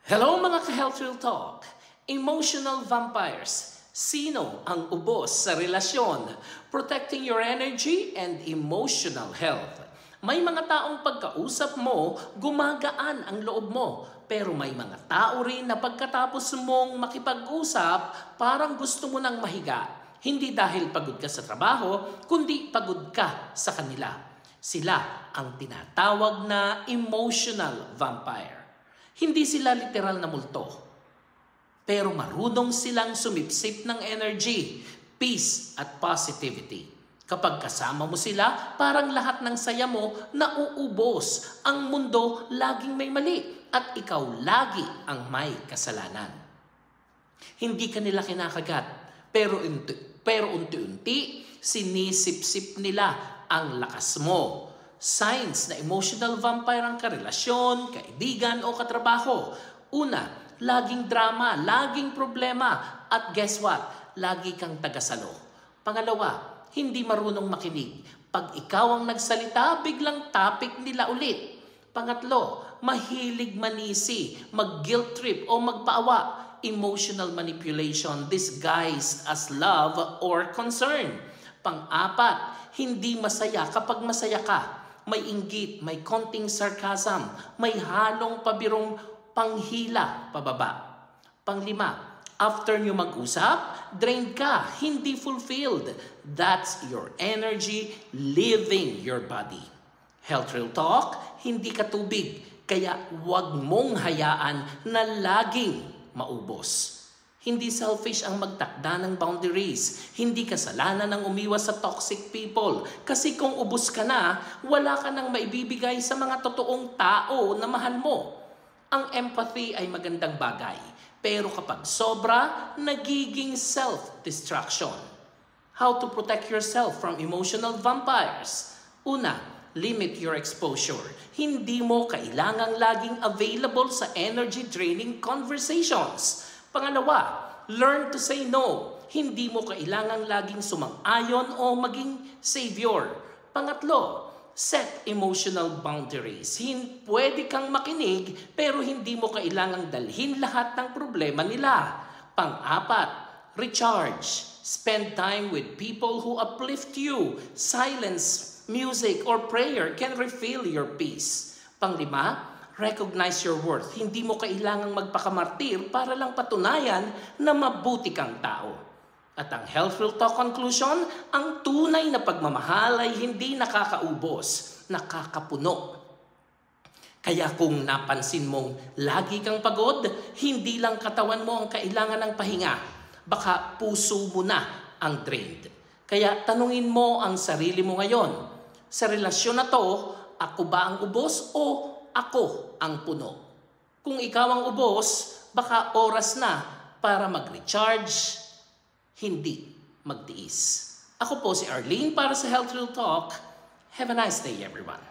Hello mga ka-Health Real Talk! Emotional vampires. Sino ang ubos sa relasyon? Protecting your energy and emotional health. May mga taong pagkausap mo, gumagaan ang loob mo. Pero may mga tao rin na pagkatapos mong makipag-usap, parang gusto mo nang mahiga. Hindi dahil pagod ka sa trabaho, kundi pagod ka sa kanila. Sila ang tinatawag na emotional vampire. Hindi sila literal na multo, pero marunong silang sumipsip ng energy, peace at positivity. Kapag kasama mo sila, parang lahat ng saya mo nauubos. Ang mundo laging may mali at ikaw lagi ang may kasalanan. Hindi ka nila kinakagat, pero unti-unti sinisip-sip nila ang lakas mo. Signs na emotional vampire ang karelasyon, kaibigan o katrabaho. Una, laging drama, laging problema. At guess what? Lagi kang tagasalo. Pangalawa, hindi marunong makinig. Pag ikaw ang nagsalita, biglang topic nila ulit. Pangatlo, mahilig manisi, mag-guilt trip o magpaawa. Emotional manipulation disguised as love or concern. Pang-apat, hindi masaya kapag masaya ka. May inggit, may konting sarcasm, may halong pabirong panghila pababa. Panglima, after nyo mag-usap, drained ka, hindi fulfilled. That's your energy leaving your body. Health Real Talk, hindi ka tubig, kaya huwag mong hayaan na laging maubos. Hindi selfish ang magtakda ng boundaries. Hindi kasalanan ang umiwas sa toxic people. Kasi kung ubos ka na, wala ka nang maibibigay sa mga totoong tao na mahal mo. Ang empathy ay magandang bagay. Pero kapag sobra, nagiging self-destruction. How to protect yourself from emotional vampires? Una, limit your exposure. Hindi mo kailangang laging available sa energy-draining conversations. Pangalawa, learn to say no. Hindi mo kailangang laging sumang-ayon o maging savior. Pangatlo, set emotional boundaries. Pwede kang makinig pero hindi mo kailangang dalhin lahat ng problema nila. Pang-apat, recharge. Spend time with people who uplift you. Silence, music, or prayer can refill your peace. Panglima, recognize your worth. Hindi mo kailangang magpakamartir para lang patunayan na mabuti kang tao. At ang Health Real Talk conclusion, ang tunay na pagmamahal ay hindi nakakaubos, nakakapuno. Kaya kung napansin mong lagi kang pagod, hindi lang katawan mo ang kailangan ng pahinga. Baka puso mo na ang drained. Kaya tanungin mo ang sarili mo ngayon. Sa relasyon na to, ako ba ang ubos o ako ang puno? Kung ikaw ang ubos, baka oras na para mag-recharge, hindi magtiis. Ako po si Arlene para sa Health Real Talk. Have a nice day, everyone.